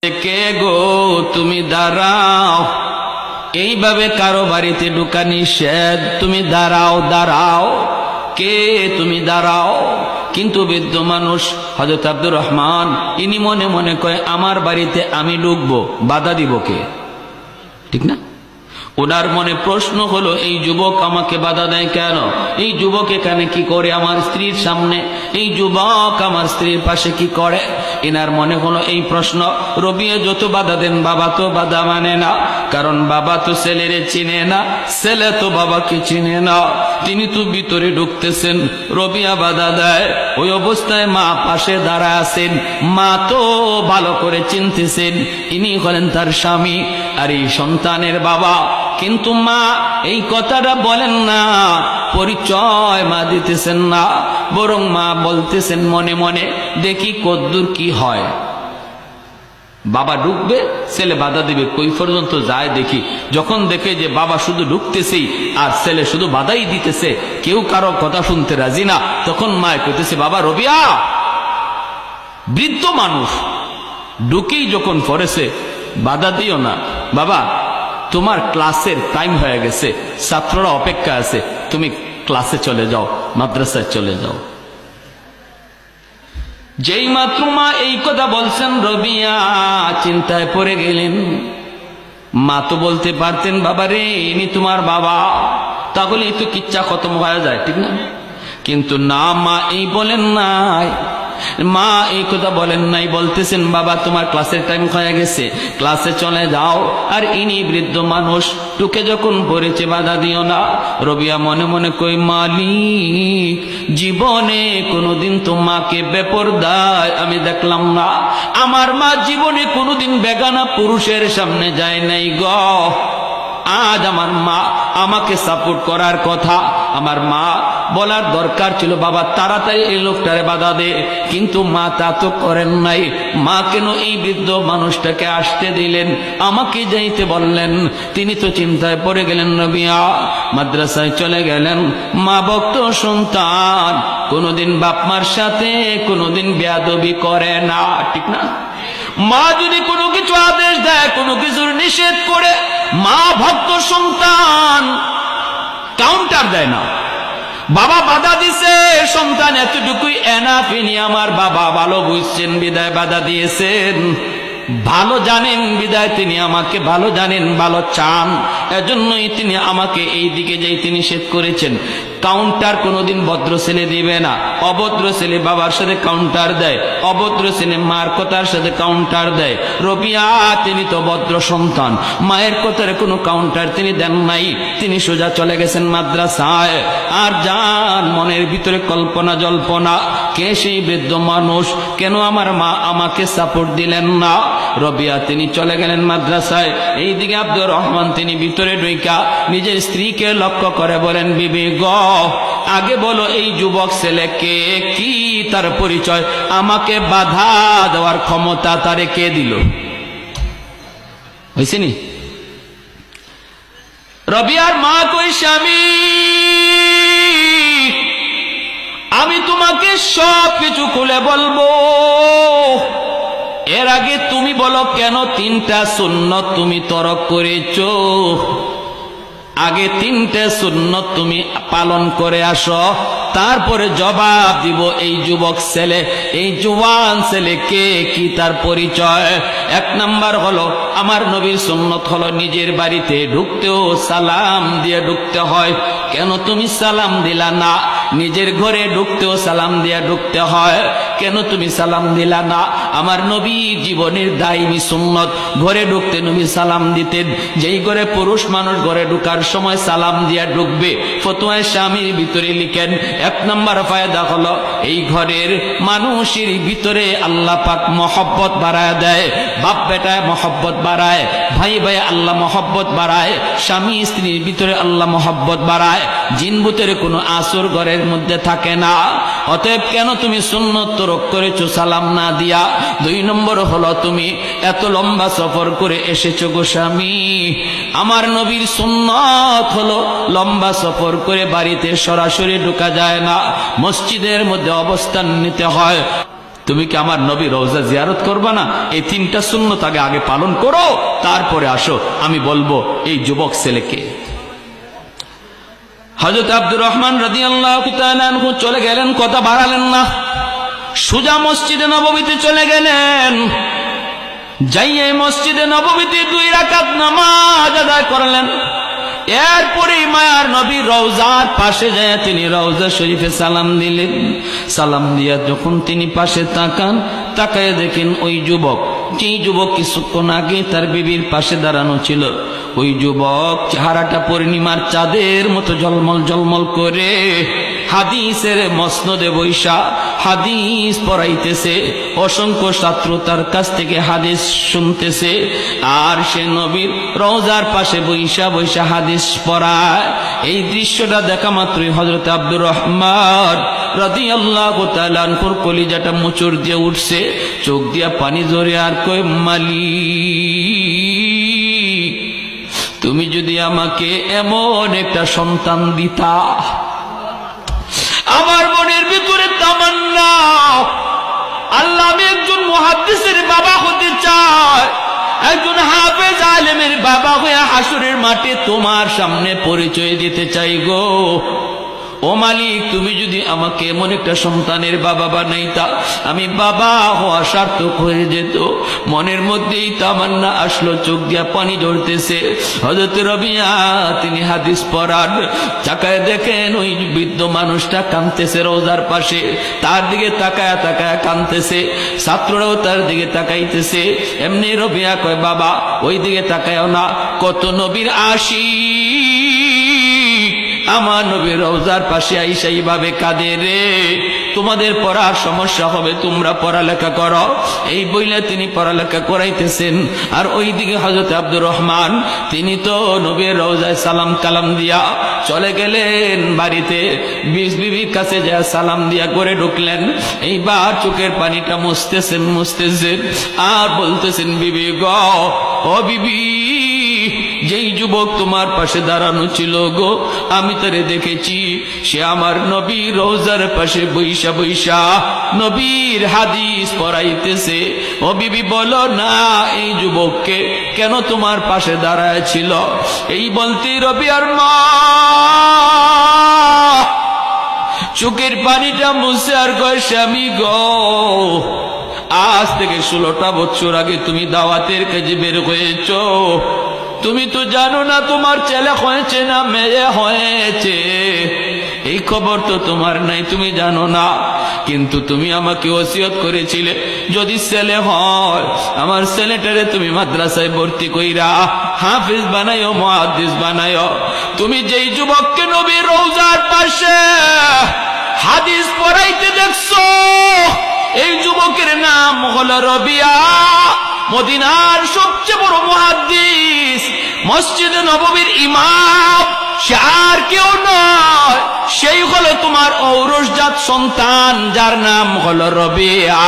কে গো তুমি দাঁড়াও, এইভাবে কারো বাড়িতে ঢোকা নিষেধ। তুমি দাঁড়াও দাঁড়াও, কে তুমি দাঁড়াও। কিন্তু বৃদ্ধ মানুষ হযরত আব্দুর রহমান ইনি মনে মনে কয় আমার বাড়িতে আমি ঢুকবো, বাধা দিব কে? ঠিক না? ওনার মনে প্রশ্ন হলো এই যুবক আমাকে বাধা দেয় কেন? এই যুবক এখানে কি করে আমার স্ত্রীর সামনে? এই যুবক আমার স্ত্রীর পাশে কি করে? এনার মনে হলো এই প্রশ্ন। রবিয়া যত বাধা দেন বাবা তো বাধা মানে না, কারণ বাবা তো ছেলেরে চিনে না, ছেলে তো বাবাকে চিনে না। তিনি তো ভিতরে ঢুকতেছেন, রবিয়া বাধা দেয়। ওই অবস্থায় মা পাশে দাঁড়ায় আছেন, মা তো ভালো করে চিনতেছেন ইনি হলেন তার স্বামী আর এই সন্তানের বাবা। কিন্তু মা এই কথাটা বলেন না, পরিচয় মা দিতেছেন না, বরং মা বলতেছেন মনে মনে দেখি কদ্দুর কি হয়। বাবা ঢুকবে, ছেলে বাধা দিবে, কই পর্যন্ত যায় দেখি। যখন দেখে যে বাবা শুধু ঢুকতেছেই আর ছেলে শুধু বাধাই দিতেছে, কেউ কারো কথা শুনতে রাজি না, তখন মা কইতেছে বাবা রবিয়া। বৃদ্ধ মানুষ ঢুকেই যখন পড়েছে, বাধা দিও না বাবা, তোমার ক্লাসের টাইম হয়ে গেছে, ছাত্ররা অপেক্ষা আছে, তুমি ক্লাসে চলে যাও, মাদ্রাসায় চলে যাও। যেই মাত্র মা এই কথা বলছেন রবিয়া চিন্তায় পড়ে গেলেন। মা তো বলতে পারতেন বাবা রে ইনি তোমার বাবা, তাহলে এই তো কিচ্ছা খতম হয়ে যায়, ঠিক না? কিন্তু না, মা এই বলেন নাই, মা এই কথা বলেন নাই, বলতেছেন বাবা তোমার ক্লাসের টাইম হয়ে গেছে, ক্লাসে চলে যাও। আর ইনি বৃদ্ধ মানুষ টুকে যখন পড়েছে, বাধা দিও না। রবিয়া মনে মনে কই মালিক, জীবনে কোনোদিন তো মাকে বেপরদায় আমি দেখলাম না। আমার মা জীবনে কোনোদিন বেগানা পুরুষের সামনে যায় নাই গ। আজ আমার মা আমাকে সাপোর্ট করার কথা, আমার মা বলার দরকার ছিল বাবা তাড়াতাড়ি এই লোকটারে বাধা দে, কিন্তু মা তা তো করেন নাই। মা কেন এই বৃদ্ধ মানুষটাকে আসতে দিলেন, আমাকে যাইতে বললেন? তিনি তো চিন্তায় পড়ে গেলেন। রবিয়া মাদ্রাসায় চলে গেলেন। মা ভক্ত সন্তান কোনোদিন বাপ মার সাথে কোনোদিন বেয়াদবি করে না, ঠিক না? মা যদি কোনো কিছু আদেশ দেয়, কোনো কিছুর নিষেধ করে, মা ভক্ত সন্তান কাউন্টার দেয় না। বাবা বাধা দিছে, সন্তান এতটুকুই এনাফ, ইনি আমার বাবা ভালো বুঝছেন বিদায় বাধা দিয়েছেন, ভালো জানেন বিদায় তিনি আমাকে ভালো জানেন, ভালো চান, এজন্যই তিনি আমাকে এই দিকে যাইতে নিষেধ করেছেন। কাউন্টার কোনোদিন ভদ্র ছেলে দিবে না। অভদ্র ছেলে বাবার সাথে কাউন্টার দেয়, অভদ্র ছেলে মার কথার সাথে কাউন্টার দেয়। রবিয়া তিনি তো ভদ্র সন্তান, মায়ের কথার কোনো কাউন্টার তিনি দেন নাই। তিনি সোজা চলে গেছেন মাদ্রাসায়। আর যান মনের ভিতরে কল্পনা জল্পনা, কে সেই বৃদ্ধ মানুষ, কেন আমার মা আমাকে সাপোর্ট দিলেন না? রবিয়া তিনি চলে গেলেন মাদ্রাসায়। এইদিকে আব্দুর রহমান তিনি ভিতরে ঢুইকা নিজের স্ত্রীকে লক্ষ্য করে বলেন বিবি গ, আগে বলো এই যুবক ছেলেকে কি, তার পরিচয়, আমাকে বাধা দেওয়ার ক্ষমতা তারে কে দিল? হয়েছে নি? রবিয়ার মা কই স্বামী, আমি তোমাকে সব কিছু খুলে বলবো, এর আগে তুমি বলো কেন 3টা সুন্নত তুমি তরক করেছো? আগে 3টে সুন্নত তুমি পালন করে আসো, তারপরে জবাব দিব এই যুবক ছেলে, এই জওয়ান ছেলেকে কি, তার পরিচয়। 1 নাম্বার হলো আমার নবীর সুন্নত হলো নিজের বাড়িতে ঢুকতেও সালাম দিয়ে ঢুকতে হয়। কেন তুমি সালাম দিলা না? নিজের ঘরে ঢুকতেও সালাম দিয়ে ঢুকতে হয়, কেন তুমি সালাম দিলা না? আমার নবী জীবনের দায়ী সুন্নত, ঘরে ঢুকতে নবী সালাম দিতেন। যেই ঘরে পুরুষ মানুষ ঘরে ঢুকার সময় সালাম দিয়া ঢুকবে, ফতোয়ায়ে স্বামীর ভিতরে লিখেন 1 নাম্বার ফায়দা হলো এই ঘরের মানুষের ভিতরে আল্লাহ পাক মহব্বত বাড়ায় দেয়, বাপ বেটায় মহব্বত বাড়ায়, ভাই ভাই আল্লাহ মহব্বত বাড়ায়, স্বামী স্ত্রীর ভিতরে আল্লাহ মহব্বত বাড়ায়, জিনভূতের কোনো আসর ঘরের মধ্যে থাকে না। অতএব কেন তুমি সুন্নত তরক করেছো সালাম না দিয়া? 2 নম্বর হলো তুমি এত লম্বা সফর করে এসেছো গো স্বামী, আমার নবীর সুন্নত হলো লম্বা সফর করে বাড়িতে সরাসরি ঢোকা যায় না, মসজিদের মধ্যে অবস্থান নিতে হয়। তুমি কি আমার নবী রওজা জিয়ারত করবা না? এই তিনটা সুন্নত আগে পালন করো, তারপরে আসো আমি বলবো এই যুবক ছেলেকে। হযরত আব্দুর রহমান রাদিয়াল্লাহু তাআলা আনহু চলে গেলেন, কথা বাড়ালেন না, সোজা মসজিদে নববীতে চলে গেলেন। যাইয়ে মসজিদে নববীতে 2 রাকাত নামাজ আদায় করলেন। এরপরে মায়ার নবী রওজার পাশে যায় তিনি রওজা শরীফে সালাম দিলেন। সালাম দিয়া যখন তিনি পাশে তাকান, তাকায় দেখেন ওই যুবক, যেই যুবক কিছুক্ষণ আগে তার বিবির পাশে দাঁড়ানো ছিল, ওই যুবক চেহারাটা পূর্ণিমার চাঁদের মতো ঝলমল ঝলমল করে হাদিসের মসনদে বৈশা হাদিস পড়াইতেছে। অসংখ্য ছাত্র তার কাছ থেকে হাদিস শুনতেছে, আর সে নবীর রওজার পাশে বৈশা বৈশা হাদিস পড়ায়। এই দৃশ্যটা দেখা মাত্রই হযরত আব্দুর রহমান রাদিয়াল্লাহু তাআলা আনহুর কলিজাটা মুচুর দিয়ে উঠছে, চোখ দিয়া পানি ঝরে, আর কই মালিক, তুমি যদি আমাকে এমন একটা সন্তান দিতা। আমার মনের ভিতরে তামান্না, আল্লাহ আমি একজন মুহাদ্দিসের বাবা হতে চাই, একজন হাফেজ আলেমের বাবা হয়ে হাসরের মাঠে তোমার সামনে পরিচয় দিতে চাই গো। ও মালিক, তুমি যদি আমাকে এমন একটা সন্তানের বাবা বানাইতা, আমি বাবা হওয়া সার্থক হয়ে যেত। মনের মধ্যেই তামান্না আসলো, চোখ দিয়া পানি ঝরতেছে। হযরত রবিয়া তিনি হাদিস পড়ান, তাকায় দেখেন ওই বৃদ্ধ মানুষটা কাঁদতেছে রওজার পাশে, তার দিকে তাকায়া তাকায়া কাঁদতেছে। ছাত্ররাও তার দিকে তাকাইতেছে। এমনি রবিয়া কয়, বাবা ওই দিকে তাকায়ও না, কত নবীর আশিক আমার নবীর রওজার পাশে আইসা এইভাবে কাঁদে রে, তোমাদের পড়ার সমস্যা হবে, তোমরা পড়ালেখা করো। এই বইলে তিনি পড়ালেখা করাইতেছেন। আর ওইদিকে হযরত আব্দুর রহমান তিনি তো নবীর রওজায় সালাম কালাম দিয়া চলে গেলেন বাড়িতে। বিবির কাছে যা সালাম দিয়া করে ঢুকলেন। এইবার চোখের পানিটা মুছতেছেন আর বলতেছেন, বিবি গো, ও বিবি, যেই যুবক তোমার পাশে দাঁড়ানো ছিল গো, আমি তারে দেখেছি, সে আমার নবীর রওজার পাশে বৈশা বৈশা নবীর হাদিস পড়াইতেছে। ও বিবি বলো না, এই যুবককে কেন তোমার পাশে দাঁড়ায় ছিল? এই বলতে রবিয়ার মা চোখের পানিটা মুছে আর কয়, স্বামী গো, আজ থেকে 16টা বছর আগে তুমি দাওয়াতের কাজে বের হয়েছ। তুমি তো জানো না তোমার ছেলে হয়েছে না মেয়ে হয়েছে, এই খবর তো তোমার নাই, তুমি জানো না। কিন্তু তুমি আমাকে ওসিয়ত করেছিলে, যদি ছেলে হয় আমার ছেলেটারে তুমি মাদ্রাসায় ভর্তি কইরা হাফেজ বানাইও, মুহাদ্দিস বানাইও। তুমি যেই যুবককে নবীর রওজার পাশে হাদিস পড়াইতে দেখছো, এই যুবকের নাম হলো রবিয়া, মদিনার সবচেয়ে বড় মুহাদ্দিস, মসজিদে নববীর ইমাম। সে আর কেউ নয়, সেই হলো তোমার ঔরসজাত সন্তান, যার নাম হলো রবিয়া।